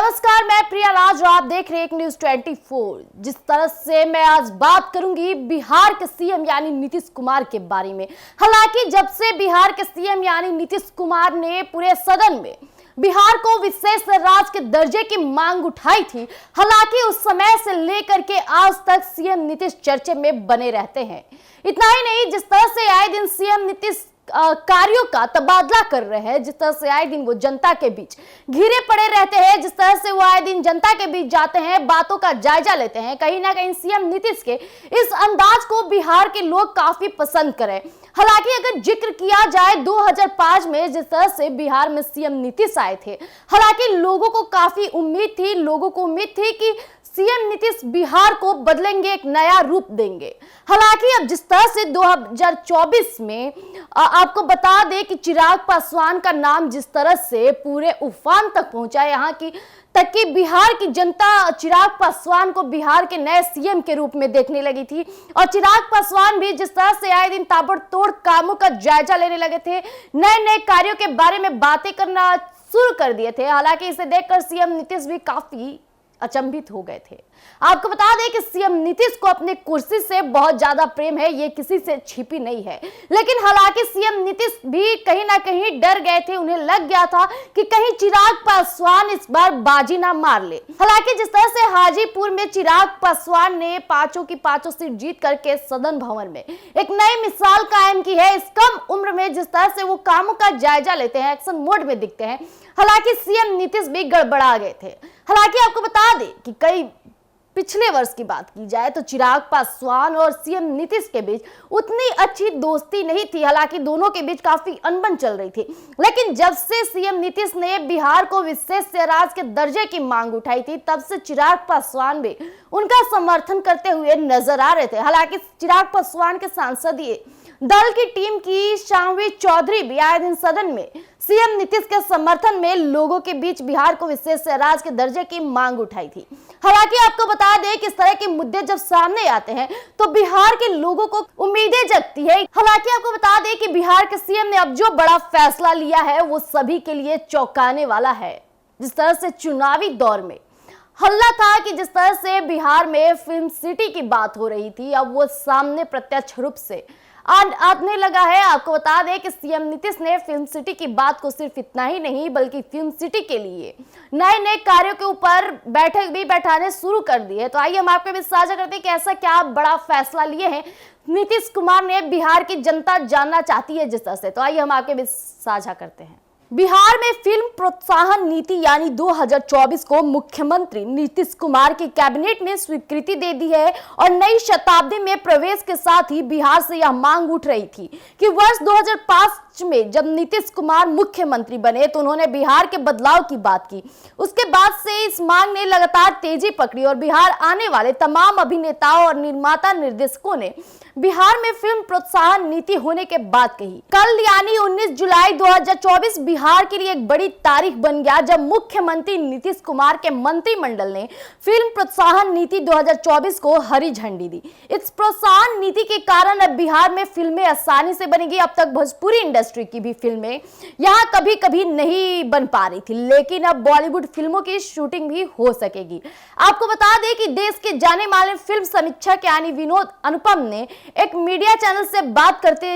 नमस्कार, मैं प्रिया राज और आप देख रहे हैं एक न्यूज 24। जिस तरह से मैं आज बात करूंगी बिहार के सीएम यानी नीतीश कुमार के बारे में। हालांकि जब से बिहार के सीएम यानी नीतीश कुमार ने पूरे सदन में बिहार को विशेष राज्य के दर्जे की मांग उठाई थी, हालांकि उस समय से लेकर के आज तक सीएम नीतीश चर्चे में बने रहते हैं। इतना ही नहीं, जिस तरह से आए दिन सीएम नीतीश कार्यों का तबादला कर रहे हैं, जिस तरह से आए दिन वो जनता के बीच घिरे पड़े रहते हैं, जिस तरह से वो आए दिन जनता के बीच जाते हैं, बातों का जायजा लेते हैं, कहीं ना कहीं सीएम नीतीश के इस अंदाज को बिहार के लोग काफी पसंद करें। हालांकि अगर जिक्र किया जाए 2005 में जिस तरह से बिहार में सीएम नीतीश आए थे, हालांकि लोगों को काफी उम्मीद थी कि सीएम नीतीश बिहार को बदलेंगे, एक नया रूप देंगे। हालांकि अब जिस तरह से 2024 में आपको बता दें कि चिराग पासवान का नाम जिस तरह से पूरे उफान तक पहुंचा यहाँ की तक कि बिहार की जनता चिराग पासवान को बिहार के नए सीएम के रूप में देखने लगी थी, और चिराग पासवान भी जिस तरह से आए दिन ताबड़तोड़ कामों का जायजा लेने लगे थे, नए नए कार्यों के बारे में बातें करना शुरू कर दिए थे। हालांकि इसे देखकर सीएम नीतीश भी काफी अचंभित हो गए थे। आपको बता दें कि सीएम नीतीश को अपनी कुर्सी से बहुत ज्यादा प्रेम है, ये किसी से छिपी नहीं है। लेकिन हालांकि सीएम नीतीश भी कहीं ना कहीं डर गए थे, उन्हें लग गया था कि कहीं चिराग पासवान इस बार बाजी ना मार ले। हालांकि जिस तरह से हाजीपुर में चिराग पासवान ने पांचों की पांचों सीट जीत करके सदन भवन में एक नई मिसाल कायम की है। इस कम उम्र में जिस तरह से वो कामों का जायजा लेते हैं, एक्शन मोड में दिखते हैं, हालांकि सीएम नीतीश भी गड़बड़ा गए थे। हालांकि आपको बता दें कि कई पिछले वर्ष की बात की जाए तो चिराग पासवान और सीएम नीतीश के बीच उतनी अच्छी दोस्ती नहीं थी। हालांकि दोनों के बीच काफी अनबन चल रही थी, लेकिन जब से सीएम नीतीश ने बिहार को विशेष राज्य के दर्जे की मांग उठाई थी, तब से चिराग पासवान भी उनका समर्थन करते हुए नजर आ रहे थे। हालांकि चिराग पासवान के सांसदीय दल की टीम की शामवी चौधरी भी आए दिन सदन में सीएम नीतीश के समर्थन में लोगों के बीच बिहार को विशेष राज्य के दर्जे की मांग उठाई थी। हालांकि आपको बता दें कि इस तरह के मुद्दे जब सामने आते हैं तो बिहार के लोगों को उम्मीदें जगती है। हालांकि आपको बता दें कि बिहार के सीएम ने अब जो बड़ा फैसला लिया है वो सभी के लिए चौंकाने वाला है। जिस तरह से चुनावी दौर में हल्ला था कि जिस तरह से बिहार में फिल्म सिटी की बात हो रही थी, अब वो सामने प्रत्यक्ष रूप से आने लगा है। आपको बता दें कि सीएम नीतीश ने फिल्म सिटी की बात को सिर्फ इतना ही नहीं बल्कि फिल्म सिटी के लिए नए नए कार्यों के ऊपर बैठक भी बैठाने शुरू कर दी है। तो आइए हम आपके बीच साझा करते हैं कि ऐसा क्या बड़ा फैसला लिए हैं नीतीश कुमार ने, बिहार की जनता जानना चाहती है जिस तरह से। तो आइए हम आपके बीच साझा करते हैं। बिहार में फिल्म प्रोत्साहन नीति यानी 2024 को मुख्यमंत्री नीतीश कुमार की कैबिनेट ने स्वीकृति दे दी है, और नई शताब्दी में प्रवेश के साथ ही बिहार से यह मांग उठ रही थी कि वर्ष 2005 में जब नीतीश कुमार मुख्यमंत्री बने तो उन्होंने बिहार के बदलाव की बात की। उसके बाद से इस मांग ने लगातार तेजी पकड़ी और बिहार आने वाले तमाम अभिनेताओं और निर्माता निर्देशकों ने बिहार में फिल्म प्रोत्साहन नीति होने के बाद कही। कल यानी 19 जुलाई 2024 बिहार के लिए एक बड़ी तारीख बन गया जब मुख्यमंत्री नीतीश कुमार के मंत्रिमंडल ने फिल्म प्रोत्साहन नीति 2024 को हरी झंडी दी। इस प्रोत्साहन नीति के कारण अब बिहार में फिल्में आसानी से बनेगी। अब तक भोजपुरी इंडस्ट्री की भी फिल्में यहाँ कभी कभी नहीं बन पा रही थी, लेकिन अब बॉलीवुड फिल्मों की शूटिंग भी हो सकेगी। आपको बता दें कि देश के जाने माने फिल्म समीक्षक यानी विनोद अनुपम ने एक मीडिया चैनल से बात करते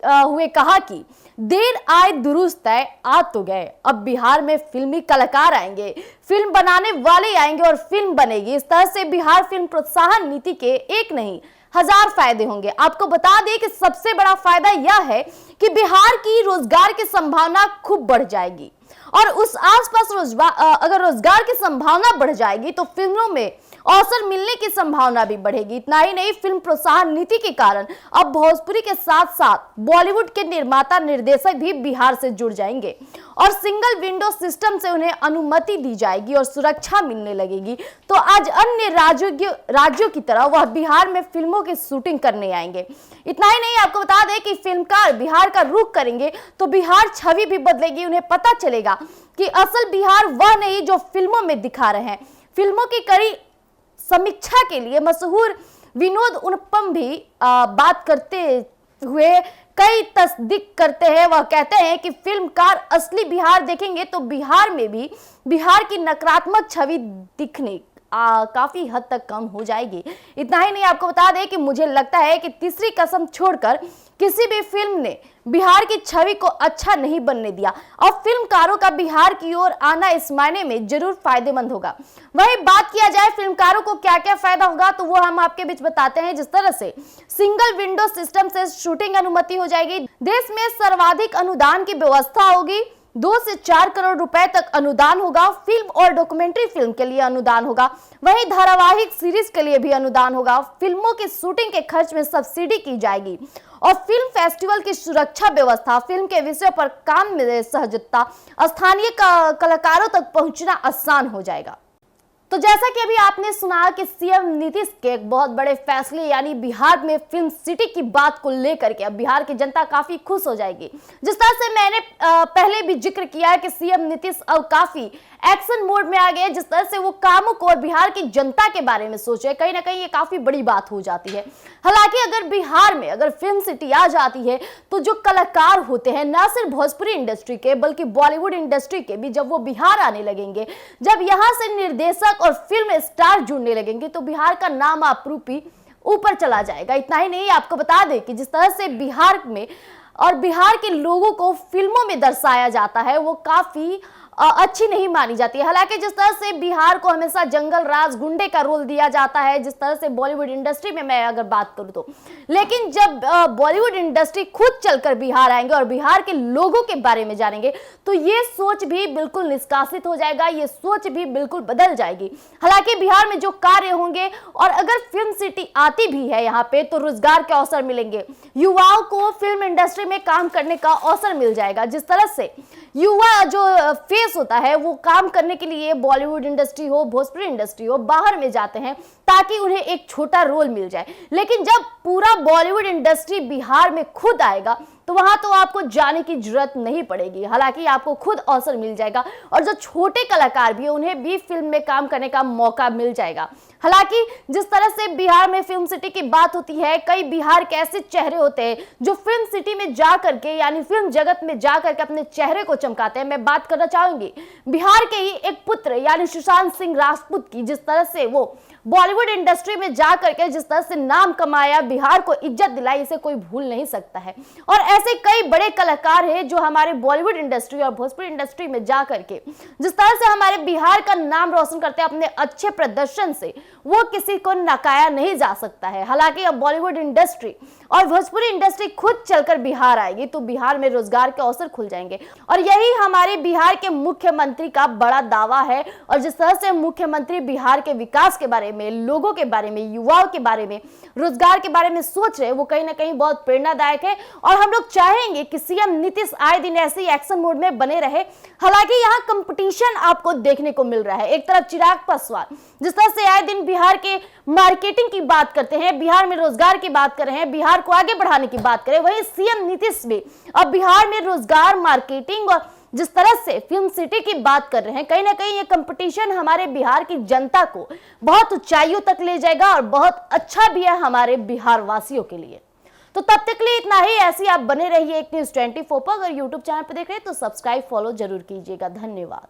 हुए कहा कि देर आए दुरुस्त है, आ तो गए। अब बिहार में फिल्मी कलाकार आएंगे, फिल्म बनाने वाले आएंगे और फिल्म बनेगी। इस तरह से बिहार फिल्म प्रोत्साहन नीति के एक नहीं 1000 फायदे होंगे। आपको बता दें कि सबसे बड़ा फायदा यह है कि बिहार की रोजगार की संभावना खूब बढ़ जाएगी, और उस आसपास अगर रोजगार की संभावना बढ़ जाएगी तो फिल्मों में अवसर मिलने की संभावना भी बढ़ेगी। इतना ही नहीं, फिल्म प्रोत्साहन नीति के कारण अब भोजपुरी के साथ साथ बॉलीवुड के निर्माता निर्देशक भी बिहार से जुड़ जाएंगे, और सिंगल विंडो सिस्टम से उन्हें अनुमति दी जाएगी और सुरक्षा मिलने लगेगी। तो आज अन्य राज्यों की तरह वह बिहार में फिल्मों की शूटिंग करने आएंगे। इतना ही नहीं, आपको बता दें कि फिल्मकार बिहार का रुख करेंगे तो बिहार छवि भी बदलेगी। उन्हें पता चलेगा कि असल बिहार वह नहीं जो फिल्मों में दिखा रहे हैं। फिल्मों की कड़ी समीक्षा के लिए मशहूर विनोद अनुपम भी बात करते हुए कई तस्दीक करते हैं। वह कहते हैं कि फिल्मकार असली बिहार देखेंगे तो बिहार में भी बिहार की नकारात्मक छवि दिखने काफी हद तक कम हो जाएगी। इतना ही नहीं, आपको बता दें कि मुझे लगता है कि तीसरी कसम छोड़कर किसी भी फिल्म ने बिहार की छवि को अच्छा नहीं बनने दिया और फिल्मकारों का बिहार की ओर आना इस मायने में जरूर फायदेमंद होगा। वही बात किया जाए फिल्मकारों को क्या क्या फायदा होगा, तो वो हम आपके बीच बताते हैं। जिस तरह से सिंगल विंडो सिस्टम से शूटिंग अनुमति हो जाएगी, देश में सर्वाधिक अनुदान की व्यवस्था होगी, 2 से 4 करोड़ रुपए तक अनुदान होगा, फिल्म और डॉक्यूमेंट्री फिल्म के लिए अनुदान होगा, वहीं धारावाहिक सीरीज के लिए भी अनुदान होगा, फिल्मों की शूटिंग के खर्च में सब्सिडी की जाएगी और फिल्म फेस्टिवल की सुरक्षा व्यवस्था, फिल्म के विषय पर काम में सहजता, स्थानीय कलाकारों तक पहुंचना आसान हो जाएगा। तो जैसा कि अभी आपने सुना कि सीएम नीतीश के एक बहुत बड़े फैसले यानी बिहार में फिल्म सिटी की बात को लेकर के अब बिहार की जनता काफी खुश हो जाएगी। जिस तरह से मैंने पहले भी जिक्र किया है कि सीएम नीतीश अब काफी एक्शन मोड में आ गए। जिस तरह से वो कामों को और बिहार की जनता के बारे में सोचे, कहीं ना कहीं ये काफी बड़ी बात हो जाती है। हालांकि अगर बिहार में अगर फिल्म सिटी आ जाती है तो जो कलाकार होते हैं ना सिर्फ भोजपुरी इंडस्ट्री के बल्कि बॉलीवुड इंडस्ट्री के भी, जब वो बिहार आने लगेंगे, जब यहाँ से निर्देशक और फिल्म स्टार जुड़ने लगेंगे तो बिहार का नाम आपरूपी ऊपर चला जाएगा। इतना ही नहीं, आपको बता दें कि जिस तरह से बिहार में और बिहार के लोगों को फिल्मों में दर्शाया जाता है वो काफी अच्छी नहीं मानी जाती है। हालांकि जिस तरह से बिहार को हमेशा जंगल राज गुंडे का रोल दिया जाता है, जिस तरह से बॉलीवुड इंडस्ट्री में मैं अगर बात करूं तो, लेकिन जब बॉलीवुड इंडस्ट्री खुद चलकर बिहार आएंगे और बिहार के लोगों के बारे में जानेंगे तो ये सोच भी बिल्कुल निष्कासित हो जाएगा, ये सोच भी बिल्कुल बदल जाएगी। हालांकि बिहार में जो कार्य होंगे और अगर फिल्म सिटी आती भी है यहाँ पे तो रोजगार के अवसर मिलेंगे, युवाओं को फिल्म इंडस्ट्री में काम करने का अवसर मिल जाएगा। जिस तरह से युवा जो फेस होता है वो काम करने के लिए बॉलीवुड इंडस्ट्री हो भोजपुरी इंडस्ट्री हो बाहर में जाते हैं ताकि उन्हें एक छोटा रोल मिल जाए, लेकिन जब पूरा बॉलीवुड इंडस्ट्री बिहार में खुद आएगा तो वहां तो आपको जाने की जरूरत नहीं पड़ेगी। हालांकि आपको खुद अवसर मिल जाएगा और जो छोटे कलाकार भी है उन्हें भी फिल्म में काम करने का मौका मिल जाएगा। हालांकि जिस तरह से बिहार में फिल्म सिटी की बात होती है, कई बिहार के ऐसे चेहरे होते हैं जो फिल्म सिटी में जा करके यानी फिल्म जगत में जा करके अपने चेहरे को चमकाते हैं। मैं बात करना चाहूंगी बिहार के ही एक पुत्र यानी सुशांत सिंह राजपूत की। जिस तरह से वो बॉलीवुड इंडस्ट्री में जा करके जिस तरह से नाम कमाया, बिहार को इज्जत दिलाई, इसे कोई भूल नहीं सकता है। और ऐसे कई बड़े कलाकार हैं जो हमारे बॉलीवुड इंडस्ट्री और भोजपुरी इंडस्ट्री में जा करके जिस तरह से हमारे बिहार का नाम रोशन करते हैं अपने अच्छे प्रदर्शन से, वो किसी को नकाया नहीं जा सकता है। हालांकि अब बॉलीवुड इंडस्ट्री और भोजपुरी इंडस्ट्री खुद चलकर बिहार आएगी तो बिहार में रोजगार के अवसर खुल जाएंगे और यही हमारे बिहार के मुख्यमंत्री का बड़ा दावा है। और जिस तरह से मुख्यमंत्री बिहार के विकास के बारे में, लोगों के बारे में, युवाओं के बारे में, रोजगार के बारे में सोच रहे हैं वो कहीं ना कहीं बहुत प्रेरणादायक है और हम लोग चाहेंगे कि सीएम नीतीश आए दिन ऐसे ही एक्शन मोड में बने रहे। हालांकि यहाँ कंपटीशन आपको देखने को मिल रहा है। एक तरफ चिराग पासवान जिस तरह से आए दिन बिहार के मार्केटिंग की बात करते हैं, बिहार में रोजगार की बात कर रहे हैं, बिहार को आगे बढ़ाने की बात करें, वहीं सीएम नीतीश भी अब बिहार में रोजगार, मार्केटिंग और जिस तरह से फिल्म सिटी की बात कर रहे हैं, कहीं ना कहीं ये कंपटीशन हमारे बिहार की जनता को बहुत ऊंचाइयों तक ले जाएगा और बहुत अच्छा भी है हमारे बिहार वासियों के लिए। तो तब तक के लिए इतना ही। ऐसे आप बने रहिए एक न्यूज़ 24 पर। अगर यूट्यूब चैनल पर देख रहे हैं तो सब्सक्राइब फॉलो जरूर कीजिएगा। धन्यवाद।